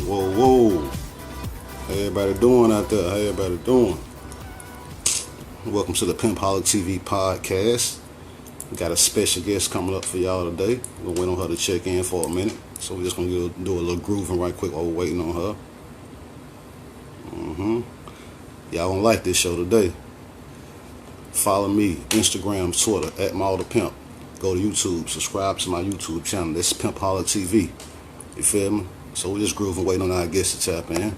Whoa, whoa. How everybody doing out there? How everybody doing? Welcome to the Pimpoholic TV podcast. We got a special guest coming up for y'all today. We're waiting on her to check in for a minute. So we're just going to do a little grooving right quick while we're waiting on her. Y'all gonna like this show today. Follow me, Instagram, Twitter, at Maal the Pimp. Go to YouTube, subscribe to my YouTube channel. This is Pimpoholic TV. You feel me? So we're just grooving, waiting on our guests to tap in.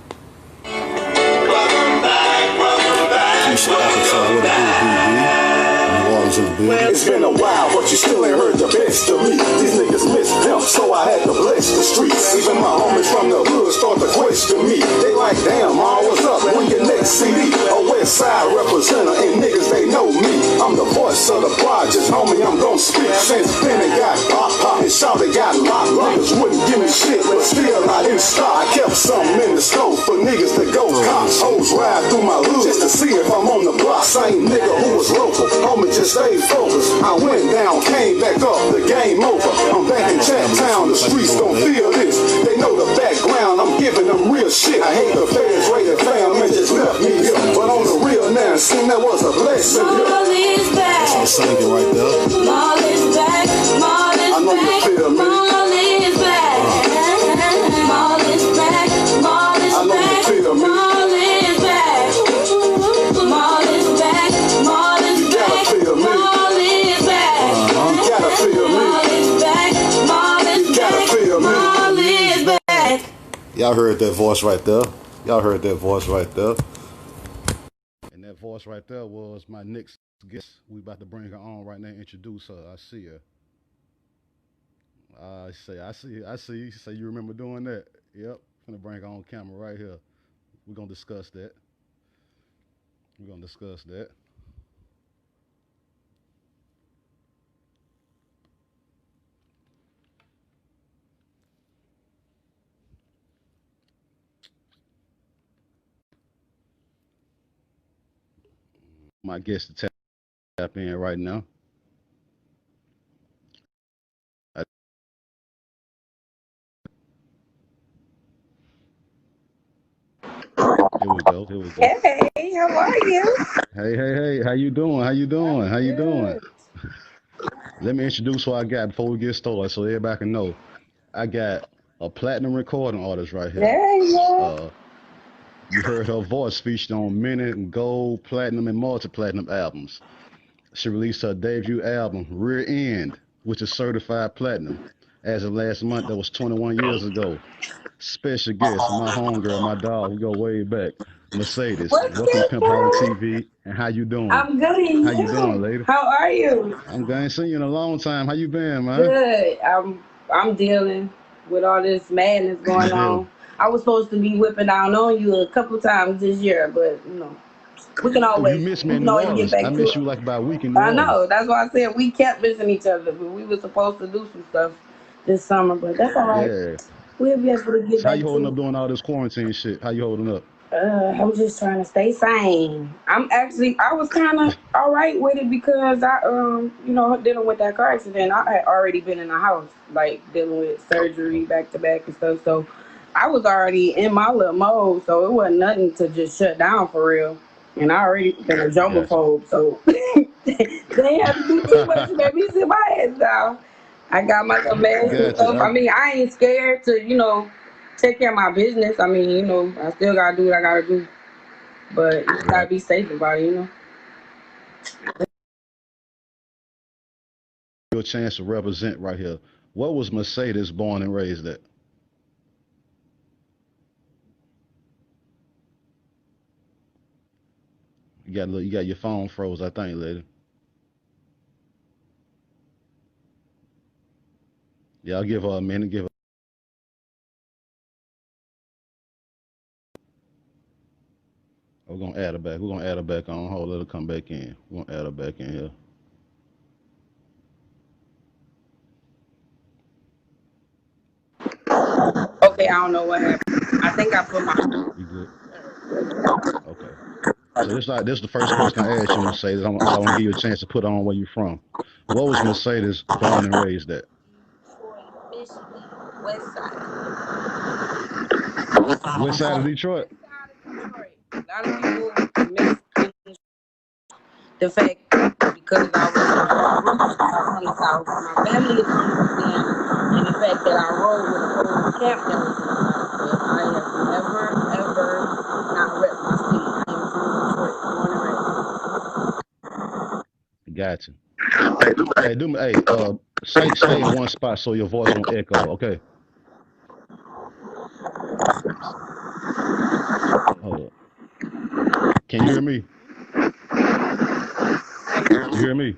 It's been a while, but you still ain't heard the best of me. These niggas miss Pimp, so I had to bless the streets. Even my homies from the hood start to question me. They like, damn, Ma, what's up? When your next CD? A West Side representative, and niggas, they know me. I'm the voice of the projects, homie, I'm gon' speak. Since then it got pop, and shout it got locked. Niggas wouldn't give me shit, but still I didn't stop. I kept something in the stove for niggas to go cops. Hoes ride through my hood just to see if I'm on the block. Same nigga who was local, homie just stayed focused. I went down, came back up, the game over. I'm back in Chattown, the streets don't feel this. They know the background, I'm giving them real shit. I hate the feds raided fam and just left me here. But on the real now, seen that was a blessing. Maal is back. I'm singing right there. Maal is back. Maal is I know you back. feel me. Maal is back. Maal is back. Maal is I know you back. feel me. Maal is back. Maal is back. Maal is You gotta back. feel me. Maal is back. You gotta feel me. Maal is back. Maal is You gotta back. feel me. Maal is back. Y'all heard that voice right there. Y'all heard that voice right there. And that voice right there was my next guest. We about to bring her on right now, introduce her. I see her. I see. You say you remember doing that? Yep. Gonna bring her on camera right here. We're gonna discuss that. My guest to tap in right now. Here we go. Hey, how are you? Hey. How you doing? Good. Let me introduce what I got before we get started so everybody can know. I got a platinum recording artist right here. There you go. You heard her voice featured on many gold, platinum, and multi-platinum albums. She released her debut album, Rear End, which is certified platinum. As of last month, that was 21 years ago. Special guest, my homegirl, my dog, we go way back. Mercedes, What's welcome to good, Pimpoholic girl? TV. And how you doing? I'm good. And How you doing, lady? How are you? I'm good. I ain't seen you in a long time. How you been, man? Good. I'm dealing with all this madness going on. I was supposed to be whipping down on you a couple times this year, but we can always, You missed me we in can New always get Orleans. back I to missed it. you like about a week in New I Orleans. know. That's why I said we kept missing each other, but we were supposed to do some stuff this summer, but that's all right. Yeah. We'll be able to get How back you to holding it. up doing all this quarantine shit? How you holding up? I'm just trying to stay sane. I was kind of all right with it because I, dealing with that car accident, I had already been in the house, like dealing with surgery back to back and stuff. So I was already in my little mode. So it wasn't nothing to just shut down for real. And I already been a germaphobe, so they ain't have to do too much to make me sit my ass down. I got my little mask and stuff. I mean, I ain't scared to, take care of my business. I mean, I still gotta do what I gotta do, but you gotta be safe about it. Your chance to represent right here. What was Mercedes born and raised at? You got your phone froze, I think, lady. Yeah, I'll give her a minute. We're gonna add her back. We're gonna add her back on. Hold, let her come back in. We're gonna add her back in here. Okay, I don't know what happened. I think I put my. You good? Okay. So this is the first question I asked you, Mercedes. So I want to give you a chance to put on where you're from. What was Mercedes born and raised at? Michigan, West Side. West side of Detroit? A lot of people miss the fact because I was from the South, my family is from Louisiana, and the fact that I rode with a whole camp that was from the South. But I have never, ever not rep my state. I am from Detroit, born and raised. Gotcha. Hey, stay in one spot so your voice won't echo. Okay. Hold up. Can you hear me? You hear me?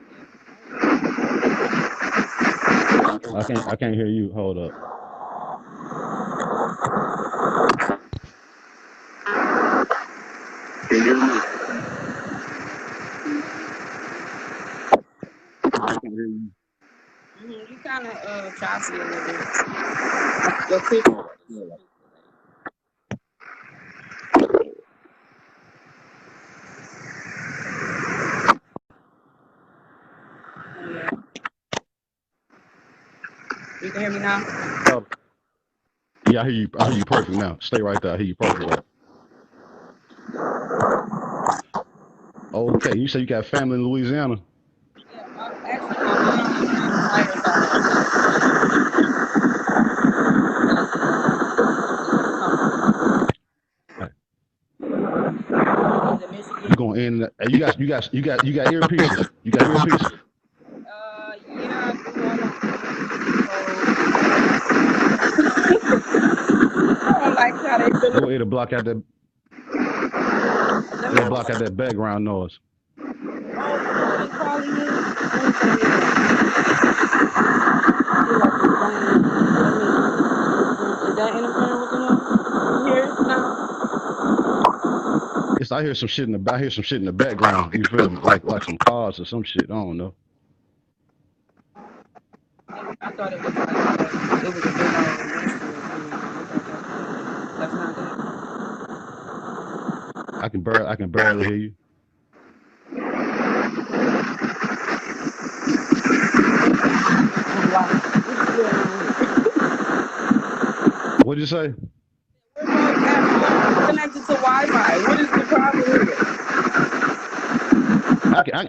I can't hear you. Hold up. Can you hear me? I can't hear you. You kind of choppy a little bit. Your picture. You can hear me now? Yeah, I hear you. I hear you perfect now. Stay right there. I hear you perfect. Right? Okay, you say you got family in Louisiana? Yeah, actually, my mom retired You going in? You got earpieces. You got earpieces. Yeah, I don't like how they feel. Go ahead and block out that. Block out that background noise. Is that interfering with the noise? Here now? I hear some shit in the background. You feel me? Like some cars or some shit. I don't know. I thought it was like it was a big old that's not it. I can barely hear you. What'd you say? We're connected to Wi-Fi. What is the problem here?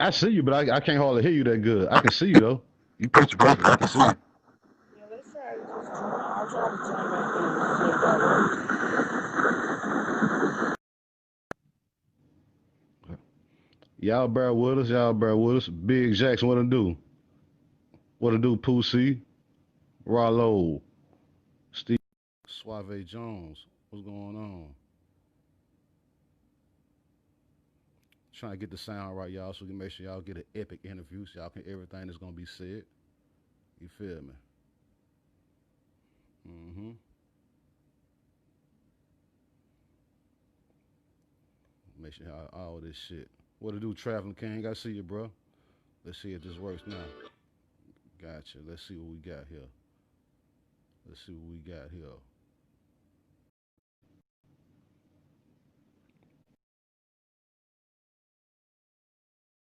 I see you, but I can't hardly hear you that good. I can see you though. You picture perfect. I can see you. Yeah, let's try it. I'll try to turn back in. Y'all bear with us. Big Jackson, what to do? Pussy? Rollo. Steve. Suave Jones. What's going on? Trying to get the sound right, y'all, so we can make sure y'all get an epic interview, so y'all can everything that's gonna be said. You feel me? Make sure all this shit. What to do, Traveling King? I see you, bro. Let's see if this works now. Gotcha. Let's see what we got here.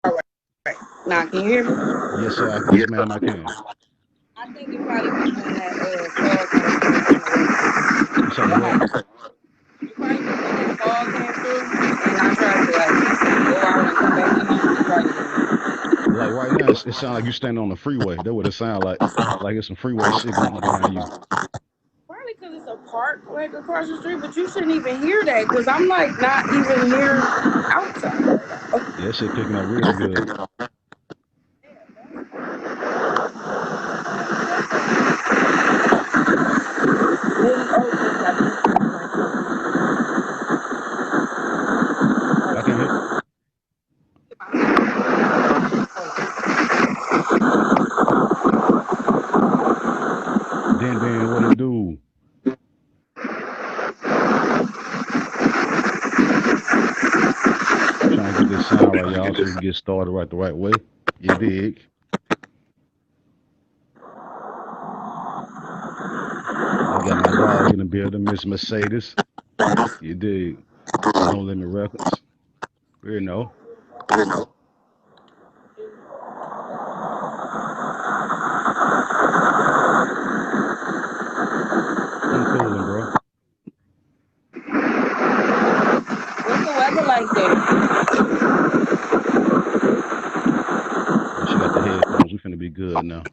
All right. Now, can you hear me? Yes, sir. Yes, ma'am, I can. I think it probably was when that call came through, and I tried to like go out and come back in. Like right now, it sounds like you standing on the freeway. That's what it sounds like. Like it's some freeway shit going on behind you. Probably because it's a park like across the street, but you shouldn't even hear that because I'm like not even near outside. Yeah, that shit picking up really good. I can hear. Then what it do? Trying to get this sound right, y'all, so we can get started the right way. You dig? I got my dog in the building, Miss Mercedes. You dig? No Limit Records. You know. I'm cooling, bro. good now.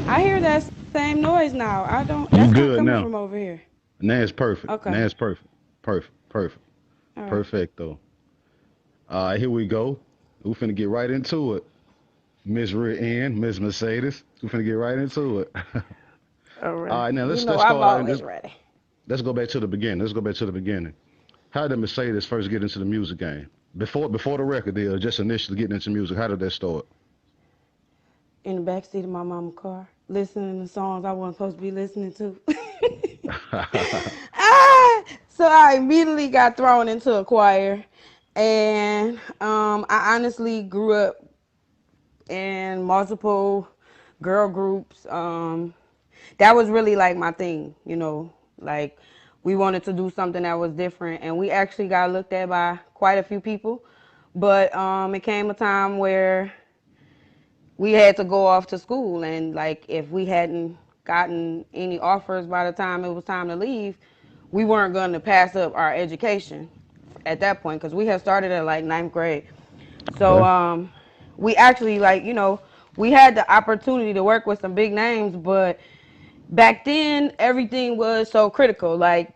I hear that same noise now. I don't. That's You not coming good from now. over here. Now it's perfect. Okay. Now it's perfect. Perfect. Perfect. All right. Perfecto. All right, here we go. We finna get right into it. Miss Rear End, Miss Mercedes. We finna get right into it. All right. All right, now You let's know let's I'm start. always ready. Let's go back to the beginning. Let's go back to the beginning. How did Mercedes first get into the music game? Before the record deal, just initially getting into music. How did that start? In the backseat of my mama's car, listening to songs I wasn't supposed to be listening to. So I immediately got thrown into a choir, and I honestly grew up in multiple girl groups. That was really like my thing, like we wanted to do something that was different, and we actually got looked at by quite a few people. But it came a time where we had to go off to school, and like if we hadn't gotten any offers by the time it was time to leave, we weren't going to pass up our education at that point because we had started at like ninth grade. So Okay. we actually like we had the opportunity to work with some big names, but back then everything was so critical. Like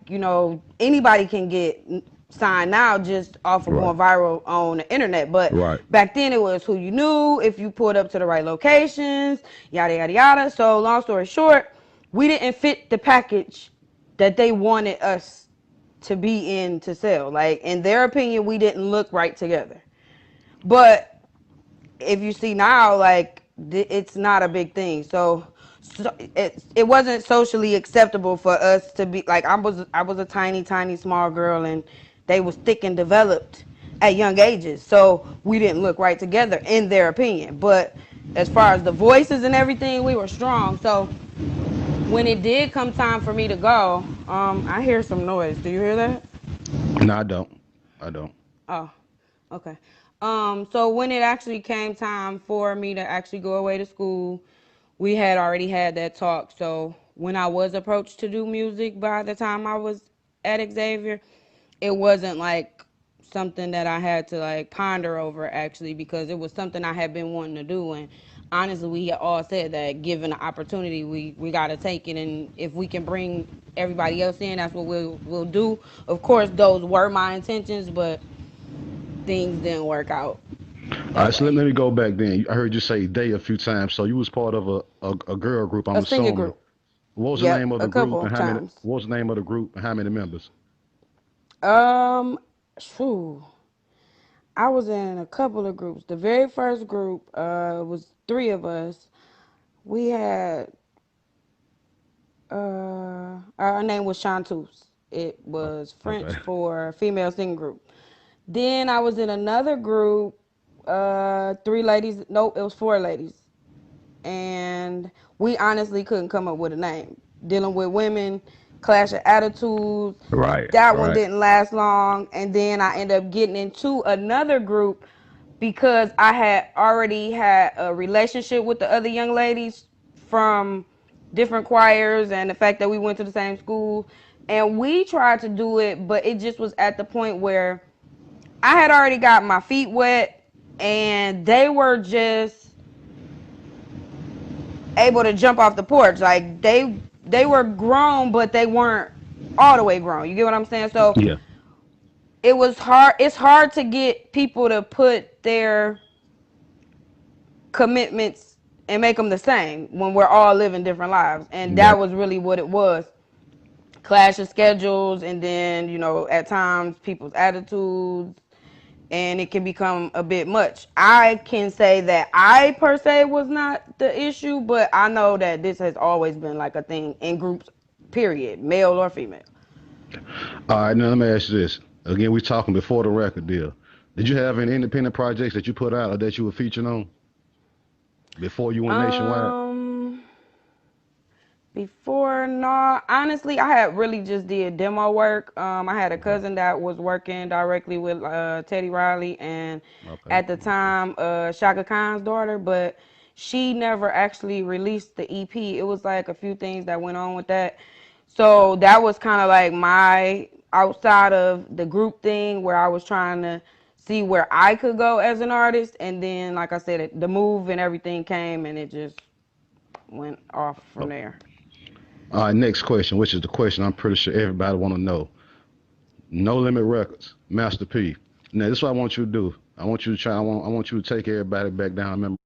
anybody can get signed now just off of Right. going viral on the internet, but Right. back then it was who you knew, if you pulled up to the right locations, yada yada yada. So long story short, we didn't fit the package that they wanted us to be in to sell. Like in their opinion, we didn't look right together. But if you see now, like it's not a big thing. So it wasn't socially acceptable for us to be like I was a tiny small girl, and they was thick and developed at young ages. So we didn't look right together in their opinion. But as far as the voices and everything, we were strong. So when it did come time for me to go, I hear some noise. Do you hear that? No, I don't. I don't. Oh, okay. So when it actually came time for me to actually go away to school, we had already had that talk. So when I was approached to do music by the time I was at Xavier, it wasn't like something that I had to like ponder over actually, because it was something I had been wanting to do. And honestly, we all said that given the opportunity, we got to take it. And if we can bring everybody else in, that's what we'll do. Of course, those were my intentions, but things didn't work out All that right, so way. let me go back then. I heard you say they a few times. So you was part of a girl group, I'm A singing assuming. group. What was the name Yep, of a the group couple and of how many? times. What was the name of the group and how many members? Um, Phew. I was in a couple of groups. The very first group was three of us. We had our name was Chanteuse. It was Okay. French for female singing group. Then I was in another group, three ladies. Nope, it was four ladies. And we honestly couldn't come up with a name. Dealing with women, clash of attitudes. Right. That one Right. didn't last long, and then I ended up getting into another group because I had already had a relationship with the other young ladies from different choirs, and the fact that we went to the same school, and we tried to do it, but it just was at the point where I had already got my feet wet, and they were just able to jump off the porch. Like they were grown, but they weren't all the way grown. You get what I'm saying? So Yeah. it was hard. It's hard to get people to put their commitments and make them the same when we're all living different lives. And that Yep. was really what it was. Clash of schedules, and then at times people's attitudes, and it can become a bit much. I can say that I per se was not the issue, but I know that this has always been like a thing in groups period, male or female. All right, now let me ask you this. Again, we talking before the record deal. Did you have any independent projects that you put out or that you were featured on before you went nationwide? Before, no, honestly, I had really just did demo work. I had a Okay. cousin that was working directly with Teddy Riley and Okay. at the time Shaka Khan's daughter, but she never actually released the EP. It was like a few things that went on with that. So that was kind of like my outside of the group thing where I was trying to see where I could go as an artist. And then, like I said, the move and everything came and it just went off from Oh, there. all right, next question, which is the question I'm pretty sure everybody want to know. No Limit Records, Master P. Now, this is what I want you to do. I want you to try. I want you to take everybody back down. Remember,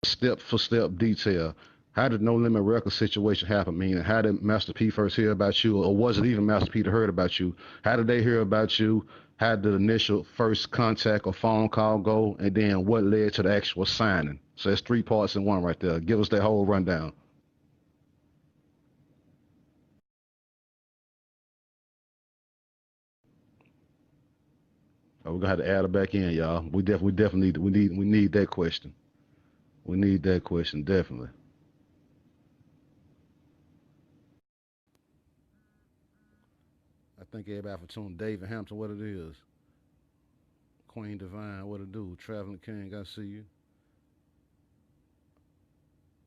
step for step detail. How did No Limit Records situation happen? Meaning, how did Master P first hear about you, or was it even Master P that heard about you? How did they hear about you? How did the initial first contact or phone call go, and then what led to the actual signing? So it's three parts in one right there. Give us that whole rundown. Oh, we're gonna have to add it back in, y'all. We definitely need we need that question. We need that question definitely. I think everybody for tuning David Hampton, what it is. Queen Divine, what it do? Traveling King, I see you.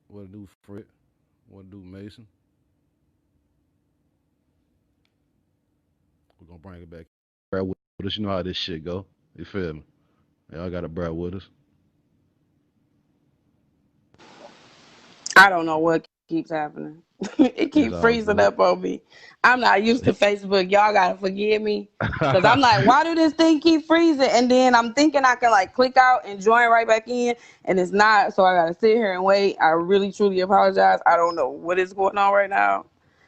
What it do, Fred? What it do, Mason? We're gonna bring it back. Bear with us, you know how this shit go. You feel me? Y'all gotta bear with us. I don't know what keeps happening. It It's keeps all freezing good. up on me. I'm not used to Facebook. Y'all gotta forgive me. Cause I'm like, why do this thing keep freezing? And then I'm thinking I can like click out and join right back in, and it's not. So I gotta sit here and wait. I really truly apologize. I don't know what is going on right now.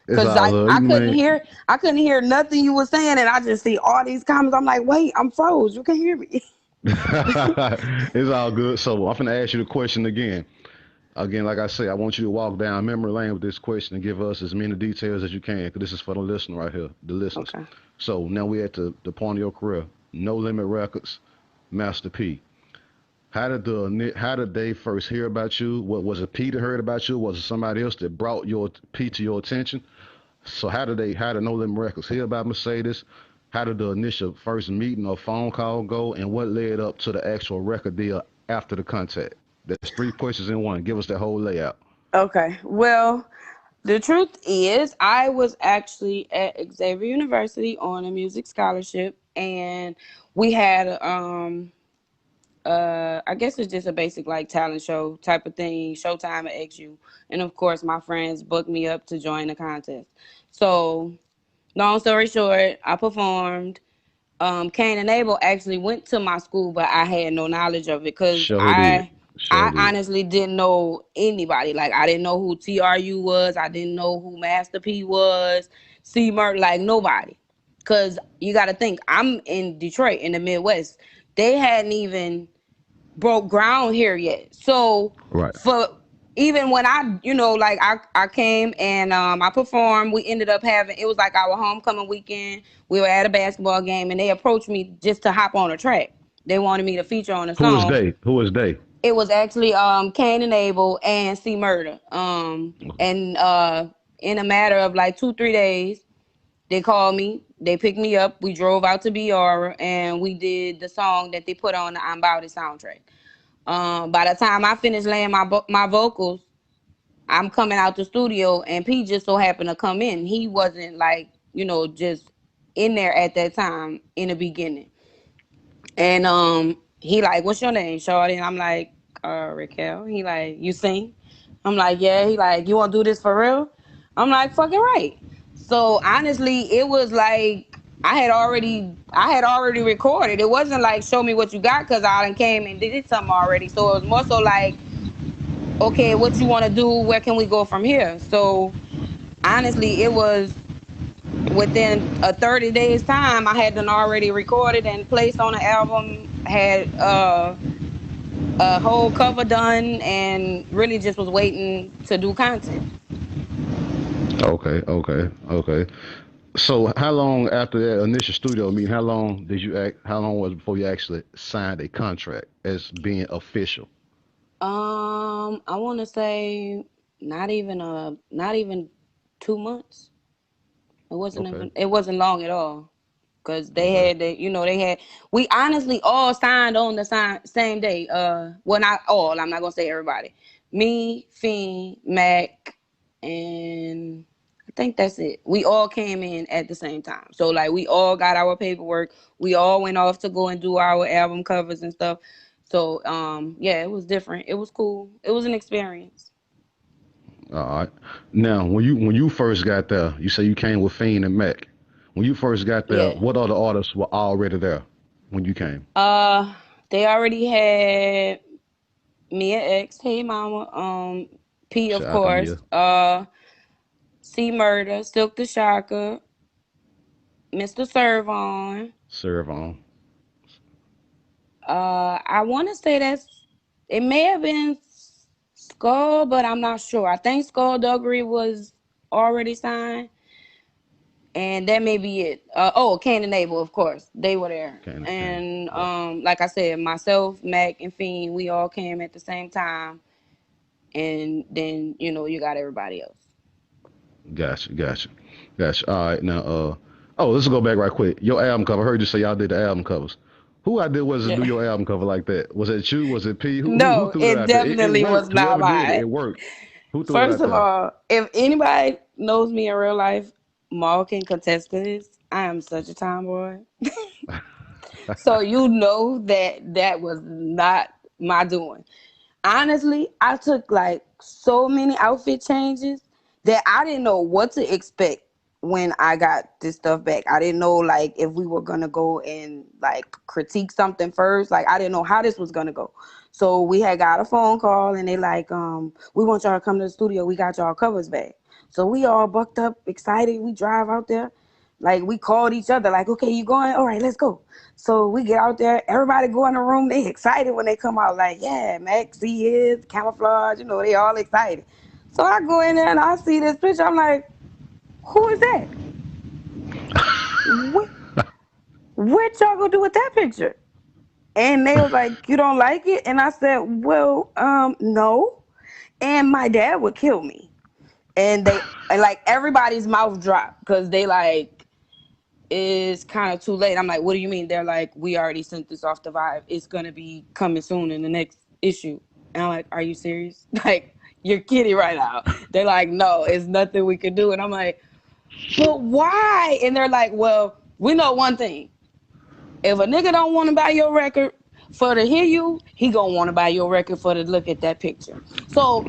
It's Cause all I, good. I You couldn't mean hear I couldn't hear nothing you were saying, and I just see all these comments. I'm like, wait, I'm froze. You can hear me. it's all good. So I'm gonna ask you the question again. Again, like I say, I want you to walk down memory lane with this question and give us as many details as you can, because this is for the listener right here, the listeners. Okay. So now we're at the point of your career. No Limit Records, Master P. How did they first hear about you? What was it? P that heard about you? Was it somebody else that brought your P to your attention? So how did No Limit Records hear about Mercedes? How did the initial first meeting or phone call go, and what led up to the actual record deal after the contact? That's three questions in one. Give us that whole layout. Okay. Well, the truth is, I was actually at Xavier University on a music scholarship, and we had I guess it's just a basic like talent show type of thing, Showtime at XU, and of course my friends booked me up to join the contest. So, long story short, I performed. Cain and Abel actually went to my school, but I had no knowledge of it because Show did. I Show did. honestly didn't know anybody. Like I didn't know who TRU was. I didn't know who Master P was. C Merc, like nobody. Cause you got to think I'm in Detroit in the Midwest. They hadn't even broke ground here yet. So Right. for even when I, like I came and I performed, we ended up having it was like our homecoming weekend. We were at a basketball game and they approached me just to hop on a track. They wanted me to feature on a Who is song. they? Who is they? It was actually Cain and Abel and C Murder. And in a matter of like 2-3 days, they called me. They picked me up. We drove out to Biora and we did the song that they put on the I'm Bout It soundtrack. By the time I finished laying my vocals, I'm coming out the studio and P just so happened to come in. He wasn't like, just in there at that time in the beginning. And he like, what's your name, Shorty? And I'm like, Raquel. He like, you sing? I'm like, yeah. He like, you want to do this for real? I'm like, fucking right. So honestly, it was like I had already recorded. It wasn't like show me what you got because I done came and did something already. So it was more so like, okay, what you want to do? Where can we go from here? So honestly, it was within a 30 days time I had done already recorded and placed on the album, had a whole cover done, and really just was waiting to do content. Okay. So how long after that initial studio meeting? How long did you act? How long was it before you actually signed a contract as being official? I want to say not even 2 months. Okay. It wasn't long at all. Cause they Okay. had we honestly all signed on the same day. Well, not all. I'm not gonna say everybody. Me, Fiend, Mac, and I think that's it. We all came in at the same time. So like we all got our paperwork. We all went off to go and do our album covers and stuff. So yeah, it was different. It was cool. It was an experience. All right. Now, when you first got there, you say you came with Fiend and Mac. When you first got there, Yeah. what other artists were already there when you came? Uh, they already had Mia X, Hey Mama, P of Shout out to course, Mia, C Murder, Silk the Shocker, Mr. Servon. Serve on. I want to say it may have been Skull, but I'm not sure. I think Skullduggery was already signed, and that may be it. Oh, Can and Abel, of course, they were there. Can. And Right. like I said, myself, Mac, and Fiend, we all came at the same time, and then you got everybody else. Gotcha. All right. Now, oh, let's go back right quick. Your album cover. I heard you say y'all did the album covers. Who idea was to do Yeah. your album cover like that? Was it you? Was it P? Who No, threw that it out there? It definitely was worked. not Whoever did it, mine. it worked. Who threw it First out of there? all, if anybody knows me in real life, Maul can contest to this. I am such a tomboy. So you know that was not my doing. Honestly, I took like so many outfit changes that I didn't know what to expect when I got this stuff back. I didn't know like if we were gonna go and like critique something first. Like I didn't know how this was gonna go. So we had got a phone call and they like, we want y'all to come to the studio. We got y'all covers back. So we all bucked up, excited. We drive out there. Like we called each other, like, okay, you going? All right, let's go. So we get out there, everybody go in the room, they excited when they come out, like, yeah, Max, he is, camouflage, they all excited. So I go in there and I see this picture, I'm like, who is that? What y'all gonna do with that picture? And they was like, you don't like it? And I said, well, no. And my dad would kill me. And like everybody's mouth dropped because they like, it's kind of too late. I'm like, what do you mean? They're like, we already sent this off the Vibe. It's gonna be coming soon in the next issue. And I'm like, are you serious? Like, you're kidding right now. They're like, no, it's nothing we can do. And I'm like, but why? And they're like, well, we know one thing. If a nigga don't want to buy your record for to hear you, he gonna want to buy your record for to look at that picture. So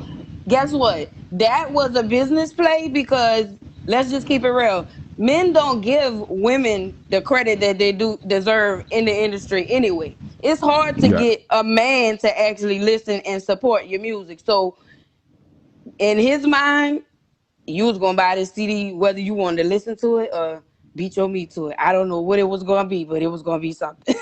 guess what? That was a business play because let's just keep it real. Men don't give women the credit that they do deserve in the industry anyway. It's hard to Got get a man to actually listen and support your music. So in his mind, you was gonna buy this CD whether you wanted to listen to it or beat your meat to it. I don't know what it was gonna be, but it was gonna be something.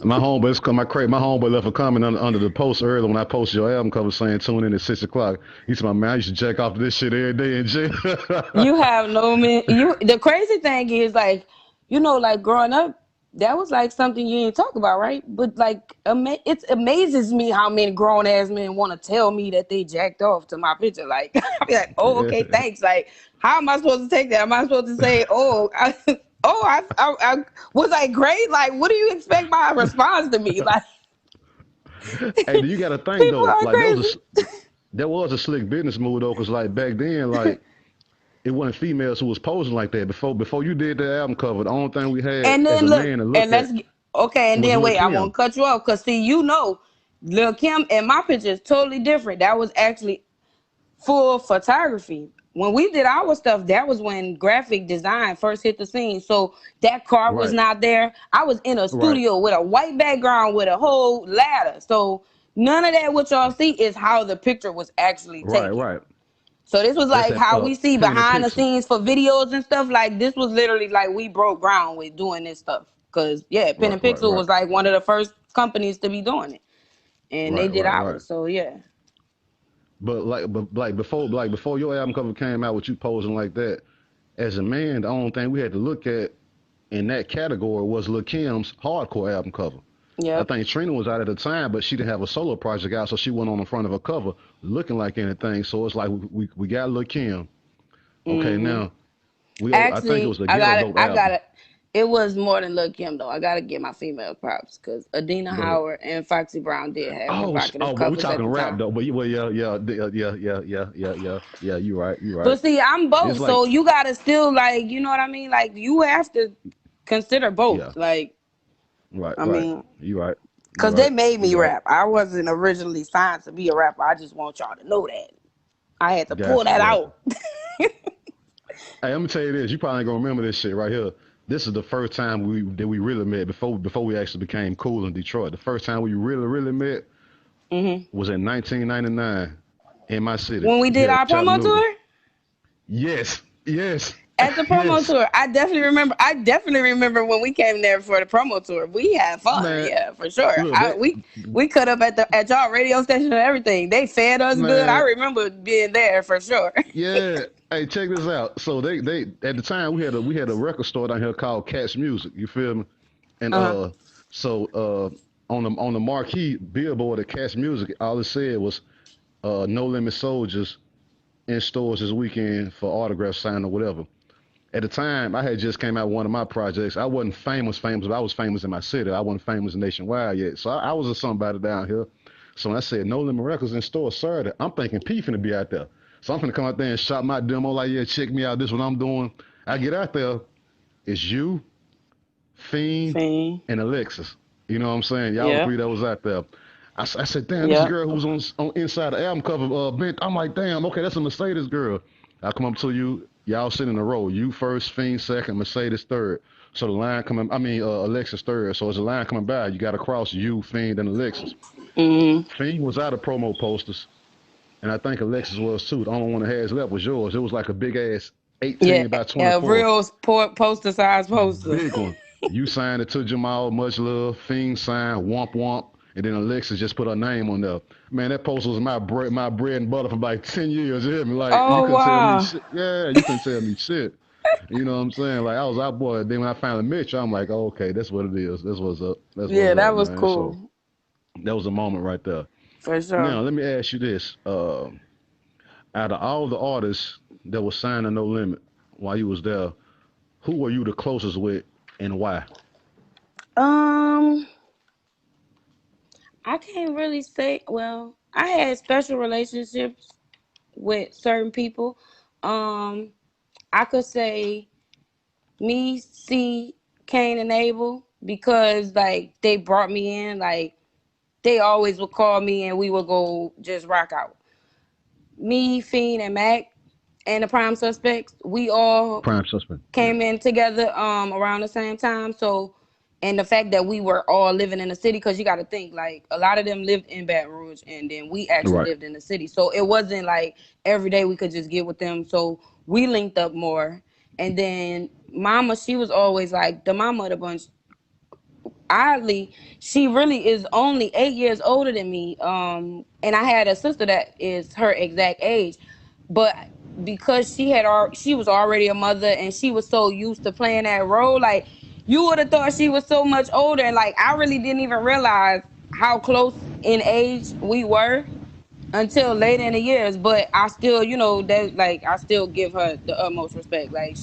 my homeboy. It's my crazy. My homeboy left a comment under the post earlier when I posted your album cover saying tune in at 6 o'clock. He said, "My man, I used to jack off to this shit every day in jail." You have no man. The crazy thing is like, like growing up, that was like something you didn't talk about, right? But like, it amazes me how many grown ass men want to tell me that they jacked off to my picture. Like, I'll be like, oh, okay, thanks. Like, how am I supposed to take that? Am I supposed to say, oh, I was like great? Like, what do you expect my response to me? Like, Hey, you got to think people though. are Like crazy. that was a slick business move though, cause like back then, like it wasn't females who was posing like that. Before you did the album cover, the only thing we had And as then a look, man to and look at okay, and was then Lil wait, I won't Kim. cut you off because see, Lil Kim and my picture is totally different. That was actually full photography. When we did our stuff, that was when graphic design first hit the scene. So that car was Right, not there. I was in a right, studio with a white background with a whole ladder. So none of that what y'all see is how the picture was actually taken. right. So this was That's like that how we see pen and behind the pixel. scenes for videos and stuff. Like this was literally like we broke ground with doing this stuff. Cause yeah, Pen Right, and right, Pixel right, was like one of the first companies to be doing it, and they did right. ours. So yeah, but before your album cover came out with you posing like that, as a man, the only thing we had to look at in that category was Lil Kim's hardcore album cover. I Yep. think Trina was out at the time, but she didn't have a solo project out, so she went on the front of a cover looking like anything. So it's like we got Lil Kim. Okay, Hmm. now I think it Actually, was a Ghetto Dope I got album. it. It was more than Lil Kim though. I gotta give my female props because Adina Go ahead. Howard and Foxy Brown did have provocative But we covers at talking the rap time. though. But yeah. You right, you right. But see, I'm It's both, like so you gotta still like, you know what I mean? Like you have to consider yeah, both. Like, right, I right. mean, You right, you cause they right, made you me right. rap. I wasn't originally signed to be a rapper. I just want y'all to know that. I had to pull Gotcha, that gotcha. out. Hey, I'm gonna tell you this. You probably ain't gonna remember this shit right here. This is the first time we really met before we actually became cool in Detroit. The first time we really met Hmm. was in 1999 in my city When we did here, our promo Chattanooga. tour. Yes, yes, At the promo yes, tour, I definitely remember. I definitely remember when we came there for the promo tour. We had fun, man. yeah, for sure. Look, that We cut up at y'all radio station and everything. They fed us good. I man. remember being there for sure. Yeah. Hey, check this out. So they at the time we had a record store down here called Catch Music. You feel me? And Uh huh. on the marquee billboard at Catch Music, all it said was No Limit Soldiers in stores this weekend for autograph sign or whatever. At the time, I had just came out with one of my projects. I wasn't famous, but I was famous in my city. I wasn't famous nationwide yet. So I was a somebody down here. So when I said No Limit Records in store Saturday, I'm thinking P finna be out there. So I'm finna come out there and shop my demo like, yeah, check me out. This is what I'm doing. I get out there, it's you, Fiend, Fiend. and Alexis. You know what I'm saying? Y'all the Yeah. three that was out there. I said, damn, this Yeah. girl who's on inside the album cover bench. I'm like, damn, okay, that's a Mercedes girl. I come up to you, y'all sit in a row. You first, Fiend second, Mercedes third. So the line coming, Alexis third. So as the line coming by, you got to cross you, Fiend, and Alexis. Hmm. Fiend was out of promo posters, and I think Alexis was too. The only one that has left was yours. It was like a big ass Yeah. 18 by A 24. real poster size poster. Big one. You signed it to Jamal, much love. Fiend signed, womp womp. And then Alexis just put her name on there. Man, that poster was my bread and butter for like 10 years. You hear me? Like, you Oh couldn't tell me wow. shit. Yeah, you couldn't tell me shit. You know what I'm saying? Like, I was out, boy. Then when I finally met you, I'm like, oh, okay, that's what it is. That's what's up. That's what's Yeah, up, that was man. So cool that was a moment right there. for Now, sure. let me ask you this. Out of all the artists that was signed to No Limit while you was there, who were you the closest with and why? Um, I can't really say. Well, I had special relationships with certain people. Um, I could say me, C, Cain, and Abel because like they brought me in. Like they always would call me and we would go just rock out. Me, Fiend, and Mac, and the Prime Suspects. We all Prime suspect. Yeah. came in together around the same time. So, and the fact that we were all living in the city, because you got to think like a lot of them lived in Baton Rouge, and then we actually Right. lived in the city. So it wasn't like every day we could just get with them. So we linked up more. And then Mama, she was always like the mama of the bunch. Oddly, she really is only 8 years older than me. And I had a sister that is her exact age, but because she was already a mother and she was so used to playing that role, like you would have thought she was so much older, and like I really didn't even realize how close in age we were until later in the years. But I still, that like I still give her the utmost respect. Like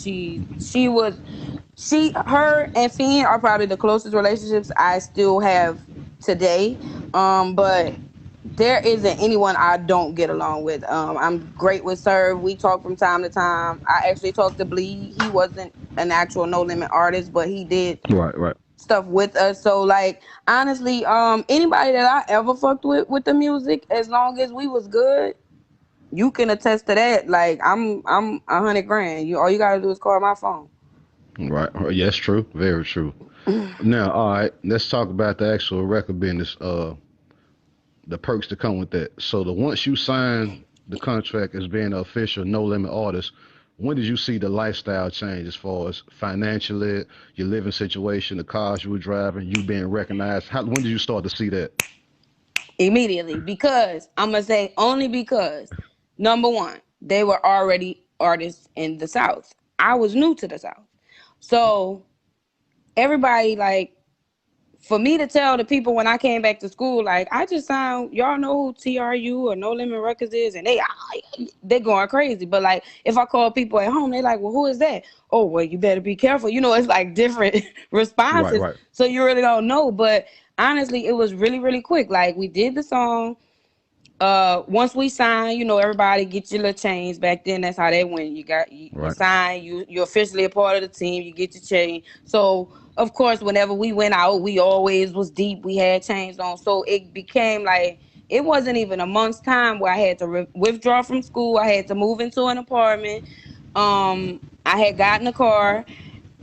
her and Fiend are probably the closest relationships I still have today. But there isn't anyone I don't get along with. I'm great with Serve. We talk from time to time. I actually talked to Bleed. He wasn't an actual No Limit artist, but he did Right, right. stuff with us. So like honestly, anybody that I ever fucked with the music, as long as we was good, you can attest to that. Like I'm 100 grand. All you gotta do is call my phone. Right. Yes, true. Very true. Now, all right, let's talk about the actual record business, the perks that come with that. So the once you sign the contract as being an official No Limit artist, when did you see the lifestyle change as far as financially, your living situation, the cars you were driving, you being recognized? When did you start to see that? immediately, because I'm gonna say only because, number one, they were already artists in the South. I was new to the South, so everybody like, for me to tell the people when I came back to school, like, I just signed, y'all know who TRU or No Limit Records is, and they going crazy. But like, if I call people at home, they like, well, who is that? Oh, well, you better be careful. You know, it's like different Right, responses, right, so you really don't know. But honestly, it was really, really quick. Like, we did the song. Once we signed, you know, everybody get your little chains. Back then, that's how they went. You right. sign, you're officially a part of the team, you get your chain. So of course, whenever we went out, we always was deep, we had chains on. So it became like, it wasn't even a month's time where I had to withdraw from school. I had to move into an apartment. I had gotten a car.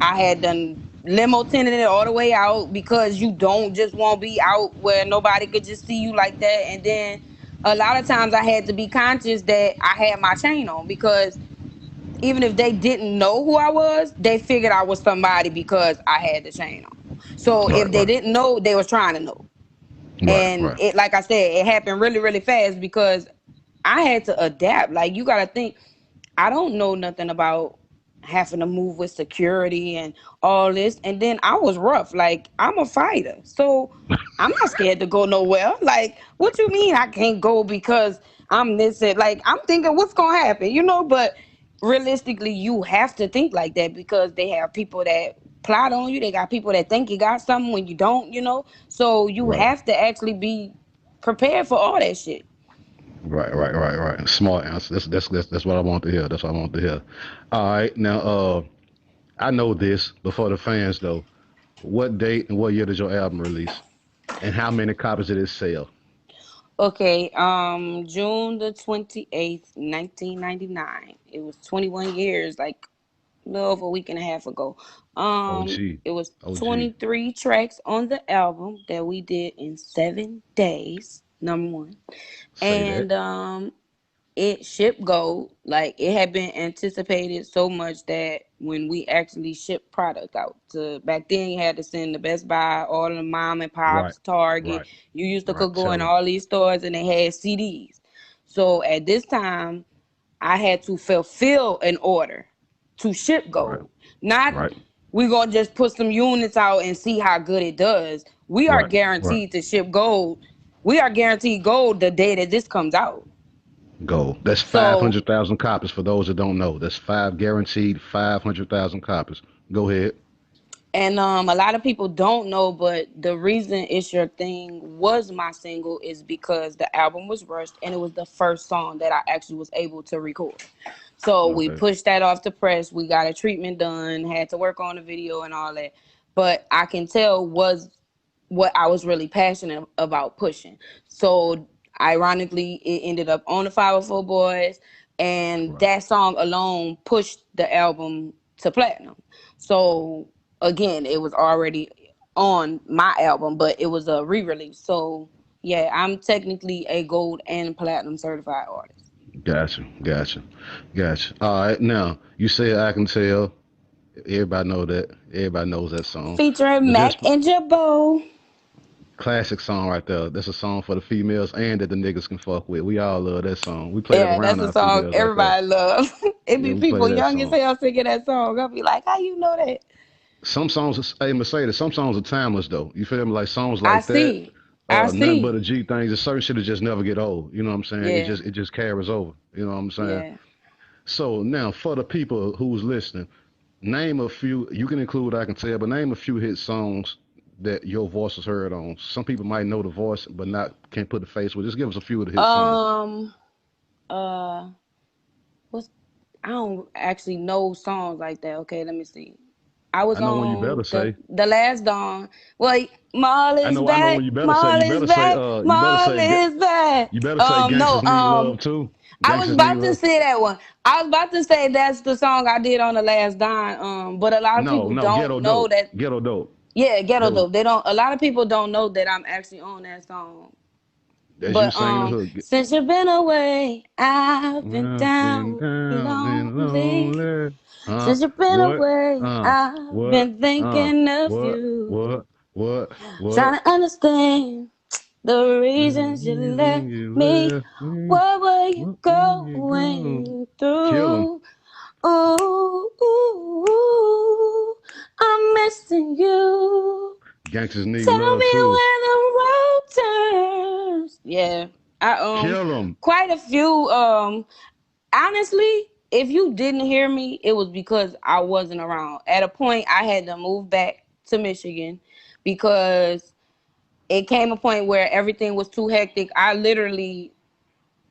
I had done limo tenanted it all the way out, because you don't just want to be out where nobody could just see you like that. And then a lot of times I had to be conscious that I had my chain on, because even if they didn't know who I was, they figured I was somebody because I had the chain on. So Right, if they right, didn't know, they was trying to know. right, And right, it, like I said, it happened really, really fast, because I had to adapt. Like, you got to think, I don't know nothing about having to move with security and all this. And then I was rough. Like, I'm a fighter. So I'm not scared to go nowhere. Like, what you mean I can't go because I'm this and like, I'm thinking what's gonna happen, you know? But realistically, you have to think like that, because they have people that plot on you. They got people that think you got something when you don't, you know? So you right, have to actually be prepared for all that shit. right, right, right, right. Smart answer. That's what I want to hear. That's what I want to hear. All right, now, I know this, but for the fans though, what date and what year did your album release, and how many copies did it sell? Okay, June the 28th, 1999. It was 21 years, like a little over a week and a half ago. OG, It was OG. 23 tracks on the album that we did in 7 days, number one. Say that. And it shipped gold. Like, it had been anticipated so much that when we actually shipped product out to, back then you had to send the Best Buy, all the mom and Right, pops, Target. right, You used to could right. go Tell in them. all these stores and they had CDs. So at this time, I had to fulfill an order to ship Right, gold. Not, right, we gonna just put some units out and see how good it does. We are right, right. guaranteed to ship gold. We are guaranteed gold the day that this comes out. Go. That's So 500,000 copies for those that don't know. That's five guaranteed 500,000 copies. Go ahead. and a lot of people don't know, but the reason It's Your Thing was my single is because the album was rushed and it was the first song that I actually was able to record. So we Okay. pushed that off to press. We got a treatment done, had to work on the video and all that. But I can tell was what I was really passionate about pushing. So ironically, it ended up on the 504 Boys, and Right. that song alone pushed the album to platinum. So again, it was already on my album, but it was a re-release. So yeah, I'm technically a gold and platinum certified artist. Gotcha. Gotcha. Gotcha. All right. Now, you say I can tell. Everybody know that. Everybody knows that song. Featuring But this Mac and Jabbo. classic song right there. That's a song for the females and that the niggas can fuck with. We all love that song. We play that Yeah, around that's a our song females right there. everybody loves. It Yeah, be we play people that young as song. hell singing that song. I'll be like, how you know that? Some songs, hey Mercedes, some songs are timeless though. You feel me? Like songs I like that, see. I nothing but see. a G things. There's certain shit that just never get old. You know what I'm saying? Yeah, It just carries over. You know what I'm saying? yeah. So now for the people who's listening, name a few. You can include I can tell, but name a few hit songs that your voice is heard on. Some people might know the voice, but not can't put the face with. Just give us a few of the hit songs. Um, uh, what's I don't actually know songs like that. Okay, let me see. I I was know one you on better say. the last dawn. Well, Maul is I know one back. you better say. Maul is back. Maul is back. You better say No. gangsters need love too. I was Gangsters need about to love. say that one. I was about to say that's the song I did on the last dime. But a lot of No, people no, don't ghetto know dope. that. Ghetto dope. Yeah, ghetto That was though. They don't. A lot of people don't know that I'm actually on that song. as you But saying the hook. since you've been away, I've been I've been down down and lonely. lonely. Since you've been What? away, I've What? been thinking of What? you. What? What? Trying What? to understand. The reasons you left me, what were you going Kill him. through? Ooh, ooh, ooh, I'm missing you. Gangsters need Tell love me too. when the road turns. Yeah, I Kill him. quite a few. Honestly, if you didn't hear me, it was because I wasn't around. At a point, I had to move back to Michigan because it came a point where everything was too hectic. I literally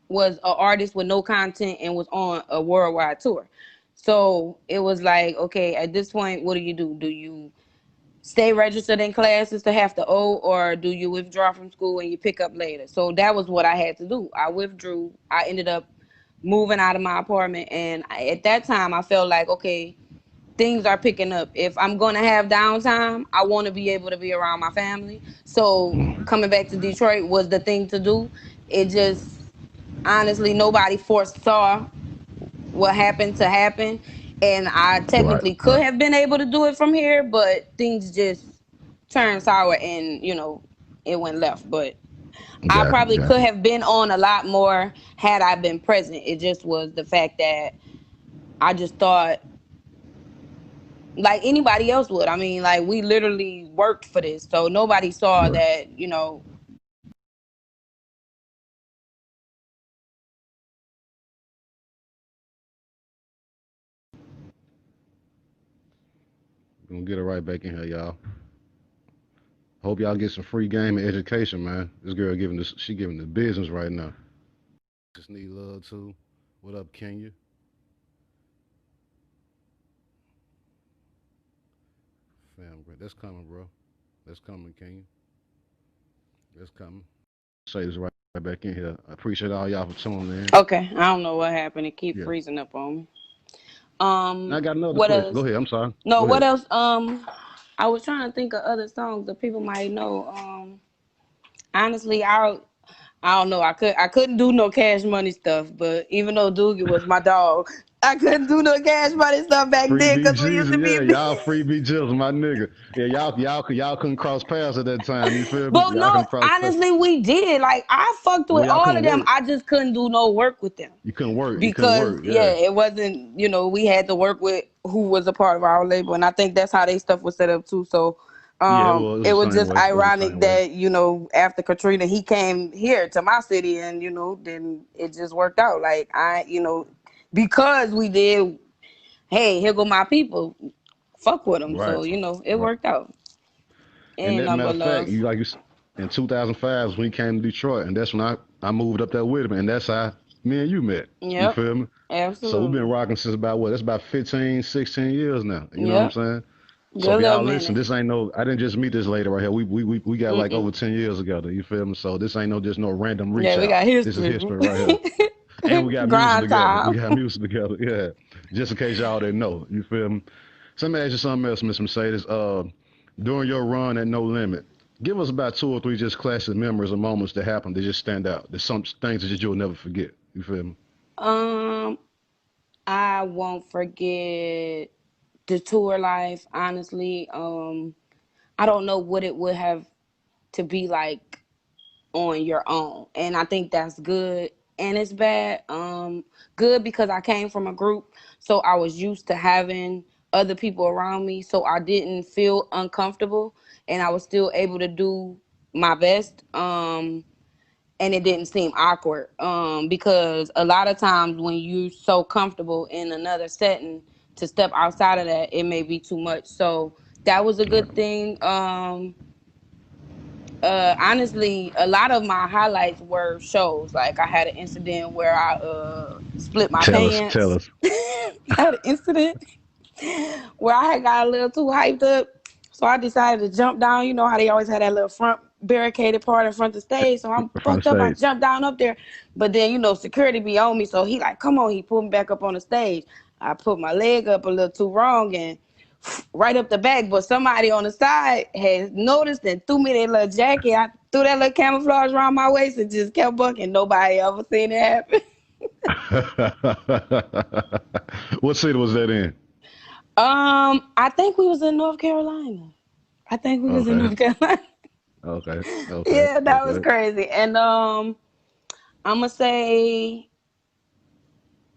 was an artist with no content and was on a worldwide tour. So it was like, okay, at this point, what do? Do you stay registered in classes to have to owe, or do you withdraw from school and you pick up later? So that was what I had to do. I withdrew. I ended up moving out of my apartment, and at that time, I felt like, okay, things are picking up. If I'm going to have downtime, I want to be able to be around my family. So coming back to Detroit was the thing to do. It just, honestly, nobody foresaw what happened to happen. And I Right, technically could right. have been able to do it from here, but things just turned sour and, it went left. But I Got you, probably got could you. have been on a lot more had I been present. It just was the fact that I just thought like anybody else would. I mean, like we literally worked for this. So nobody saw Right. that. Gonna get it right back in here, y'all. Hope y'all get some free game and education, man. This girl giving this, she giving the business right now. Just need love too. What up, Kenya? Fam, great. That's coming, bro. That's coming, Kenya. That's coming. Say this right back in here. I appreciate all y'all for tuning in. Okay. I don't know what happened. It keep Yeah. freezing up on me. Now I got another What question. Go else? ahead. I'm sorry. No, Go what ahead. else? I was trying to think of other songs that people might know. Honestly, I don't know. I couldn't do no Cash Money stuff, but even though Doogie was my dog, I couldn't do no Cash Money stuff back Free then because we BGs, used to be. yeah, y'all free BGs, my nigga. Yeah, y'all couldn't cross paths at that time. You feel me? But Y'all no, couldn't cross paths. honestly, we did. Like I fucked with Well, y'all all of couldn't them. work. I just couldn't do no work with them You couldn't work. You couldn't because work. yeah, Yeah. it wasn't. We had to work with who was a part of our label, and I think that's how they stuff was set up too. So, Yeah, it was. It was it the was same just way. It was the ironic same way. that after Katrina, he came here to my city, and then it just worked out. Like because we did. Hey, here go my people. Fuck with them. Right. So it Right. worked out. And Ain't that nothing matter but of fact, love. you like you in 2005 is when he came to Detroit, and that's when I moved up there with him, and that's how me and you met. You Yep, feel me? So we've been absolutely. rocking since about what? That's about 15, 16 years now. You know what I'm Yep. saying? So if Good little y'all listen, minute. this ain't no. I didn't just meet this lady right here. We got like Mm-mm. over 10 years together. You feel me? So this ain't no just no random reach Yeah, we out. got This is history. history right here. And we got music Grind together. We time. got music together. Yeah. Just in case y'all didn't know. You feel me? So let me ask you something else, Miss Mercedes. During your run at No Limit, give us about two or three just classic memories or moments that happened that just stand out. There's some things that just you'll never forget. You feel me? Um, I won't forget the tour life. Honestly, I don't know what it would have to be like on your own, and I think that's good and it's bad. Good because I came from a group, so I was used to having other people around me, so I didn't feel uncomfortable, and I was still able to do my best. And it didn't seem awkward, because a lot of times when you're so comfortable in another setting, to step outside of that, it may be too much. So that was a Right. good thing. Honestly, a lot of my highlights were shows. Like I had an incident where I split my Tell us. Tell pants. us. I had an incident where I had got a little too hyped up. So I decided to jump down. You know how they always had that little front barricaded part in front of the stage. So I'm From the fucked up. I stage. jumped down up there. But then, security be on me. So he like, come on. He pulled me back up on the stage. I put my leg up a little too wrong and right up the back. But somebody on the side had noticed and threw me that little jacket. I threw that little camouflage around my waist and just kept bucking. Nobody ever seen it happen. What city was that in? I think we was in North Carolina. I think we was in Okay. North Carolina. Okay. Okay. Yeah, that was Okay. crazy. And I'm gonna say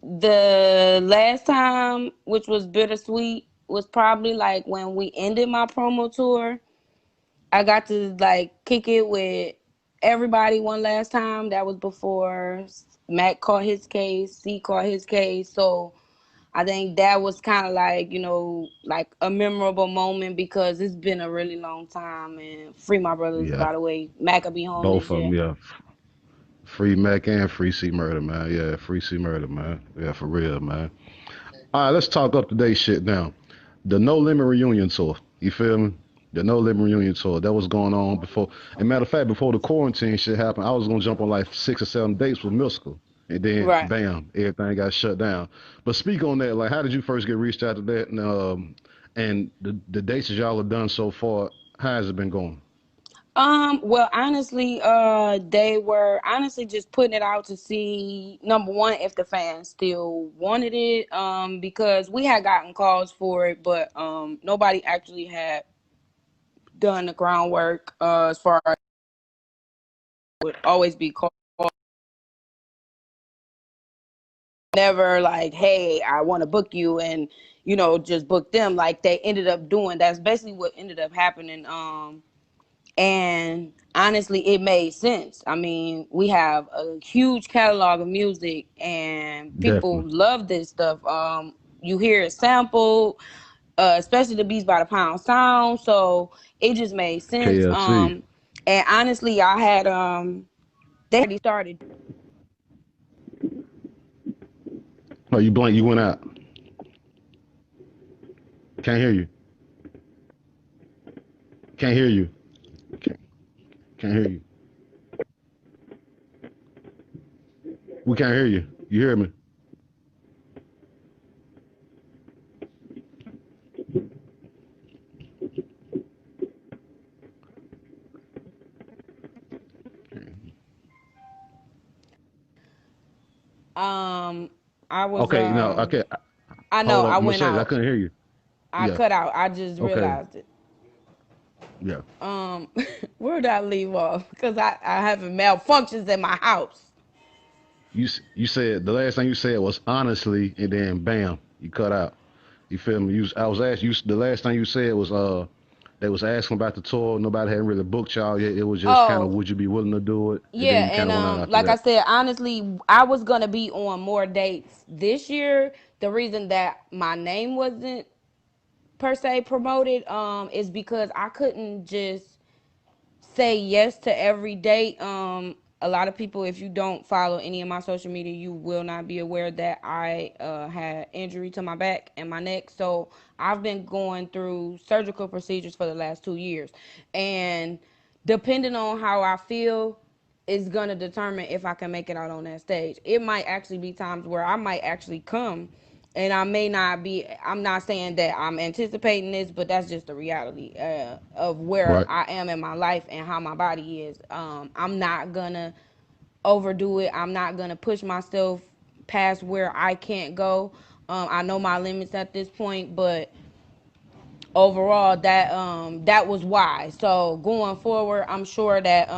the last time, which was bittersweet, was probably like when we ended my promo tour. I got to like kick it with everybody one last time. That was before Mac caught his case, C caught his case. So I think that was kind of like, like a memorable moment because it's been a really long time. And free my brothers, Yeah. by the way. Mac will be home Both this of them. year. Yeah. Free Mac and Free C Murder, man. Yeah. Free C Murder, man. Yeah, for real, man. All right, let's talk up to date shit now. The No Limit reunion tour. You feel me? The No Limit reunion tour. That was going on before. And matter of fact, before the quarantine shit happened, I was gonna jump on like 6 or 7 dates with Mystical. And then Right. bam, everything got shut down. But speak on that, like how did you first get reached out to that? And the dates that y'all have done so far, how has it been going? Well, honestly, they were honestly just putting it out to see number one if the fans still wanted it. Because we had gotten calls for it, but nobody actually had done the groundwork. As far as would always be called, never like, hey, I want to book you, and just book them. Like they ended up doing. That's basically what ended up happening. And honestly, it made sense. I mean, we have a huge catalog of music, and people Definitely. love this stuff. You hear it sampled, especially the Beats by the Pound sound. So it just made sense. KLC. And honestly, I had they already started. Oh, you blank, you went out. Can't hear you. Can't hear you. Can't, can't hear you. We can't hear you. You hear me? Um, I was Okay, no, okay. I know Hold I up, went Mercedes. I out. couldn't hear you. I Yeah. cut out. I just Okay. realized it. Yeah. Um, where did I leave off? Because I having malfunctions in my house. You said the last thing you said was honestly, and then bam, you cut out. You feel me? I was asking you. The last thing you said was they was asking about the tour. Nobody had really booked y'all yet. It was just kind of Oh, would you be willing to do it? And then yeah, you kind and of went out after like I that. said, honestly, I was gonna be on more dates this year. The reason that my name wasn't per se promoted is because I couldn't just say yes to every date. A lot of people, if you don't follow any of my social media, you will not be aware that I had injury to my back and my neck. So I've been going through surgical procedures for the last 2 years, and depending on how I feel is gonna determine if I can make it out on that stage. It might actually be times where I might actually come, and I may not be. I'm not saying that I'm anticipating this, but that's just the reality of where Right. I am in my life and how my body is. I'm not gonna overdo it. I'm not gonna push myself past where I can't go. I know my limits at this point, but overall, that was why. So going forward, I'm sure that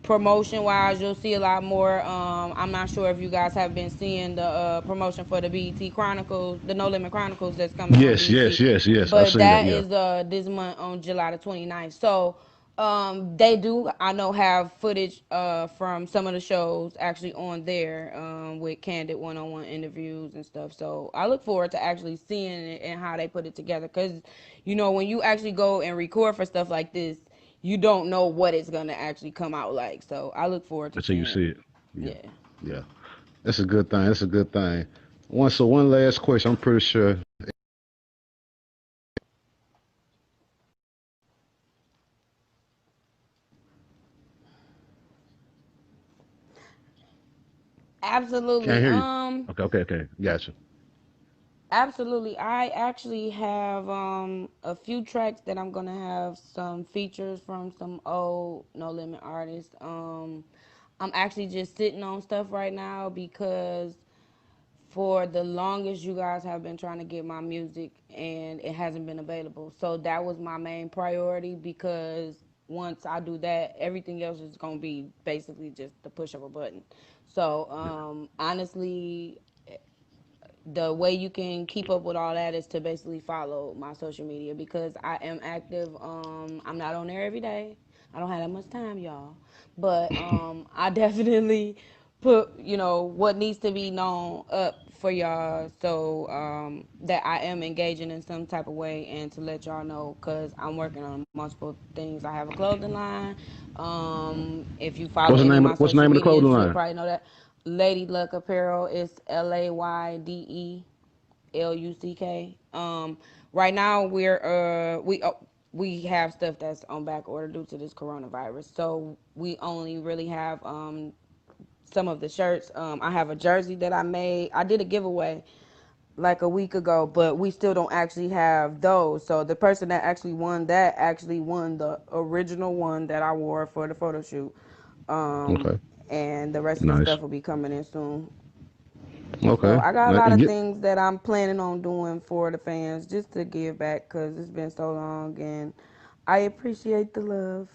promotion wise, you'll see a lot more. I'm not sure if you guys have been seeing the promotion for the BET Chronicles, the No Limit Chronicles that's coming on Yes. BET, Yes. Yes. Yes. I but seen that. that Yeah. is this month on July the 29th. So they do, I know, have footage from some of the shows actually on there with candid one-on-one interviews and stuff. So I look forward to actually seeing it and how they put it together, because when you actually go and record for stuff like this, you don't know what it's gonna actually come out like. So I look forward to Until you seeing it. see it. Yeah. Yeah. Yeah. That's a good thing. That's a good thing. One last question. I'm pretty sure. Can't Absolutely. hear you. Okay. Okay. Okay. Gotcha. Absolutely. I actually have a few tracks that I'm gonna have some features from some old No Limit artists. I'm actually just sitting on stuff right now because for the longest you guys have been trying to get my music and it hasn't been available. So that was my main priority because once I do that, everything else is gonna be basically just the push of a button. So honestly, the way you can keep up with all that is to basically follow my social media because I am active. I'm not on there every day. I don't have that much time, y'all. But I definitely put, what needs to be known up for y'all so that I am engaging in some type of way and to let y'all know because I'm working on multiple things. I have a clothing line. If you follow any of my What's the social name of the clothing medias, you'll line? probably know that. Lady Luck Apparel is LAYDELUCK. Right now we have stuff that's on back order due to this coronavirus, so we only really have some of the shirts. I have a jersey that I made. I did a giveaway like a week ago, but we still don't actually have those. So the person that actually won the original one that I wore for the photo shoot. Um, Okay, and the rest of the nice. stuff will be coming in soon. So Okay, I got a now, lot and of get things that I'm planning on doing for the fans just to give back because it's been so long and I appreciate the love.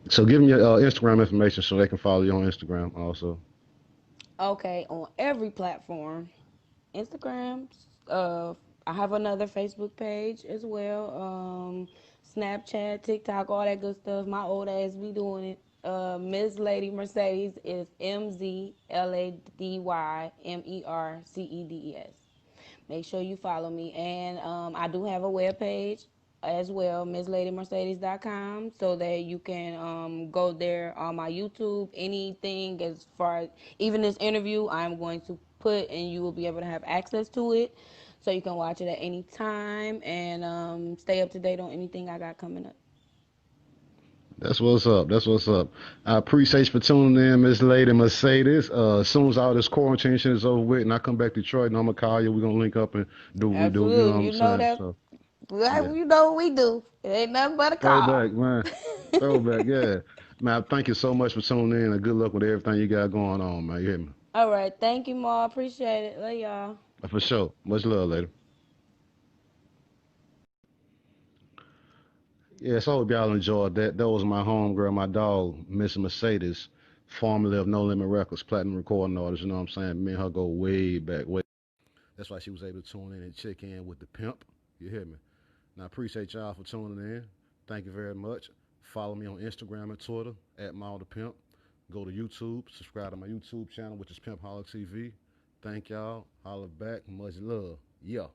so give them your Instagram information so they can follow you on Instagram also. Okay, on every platform, Instagram. Uh, I have another Facebook page as well. Snapchat, TikTok, all that good stuff. My old ass be doing it. Miss Lady Mercedes is MZLadyMercedes. Make sure you follow me. And I do have a web page as well, MissLadyMercedes.com, so that you can go there on my YouTube. Anything as far as even this interview, I'm going to put, and you will be able to have access to it. So you can watch it at any time and stay up to date on anything I got coming up. That's what's up. That's what's up. I appreciate you for tuning in, Miss Lady Mercedes. As soon as all this quarantine shit is over with and I come back to Detroit and I'm gonna call you, we're gonna link up and do what we do. You know what Absolutely. I'm You know saying? that. So yeah. You know what we do. It ain't nothing but a call. Throwback, man. Throwback, yeah. Man, thank you so much for tuning in and good luck with everything you got going on, man. You hear me? All right. Thank you, Ma. Appreciate it. Love y'all. For sure. Much love, later. Yeah, so I hope y'all enjoyed that. That was my homegirl, my dog, Miss Mercedes, formerly of No Limit Records, platinum recording artist. You know what I'm saying? Me and her go way back, way. That's why she was able to tune in and check in with the pimp. You hear me? And I appreciate y'all for tuning in. Thank you very much. Follow me on Instagram and Twitter at Maal the Pimp. Go to YouTube, subscribe to my YouTube channel, which is Pimpholic TV. Thank y'all. Holla back. Much love. Yeah.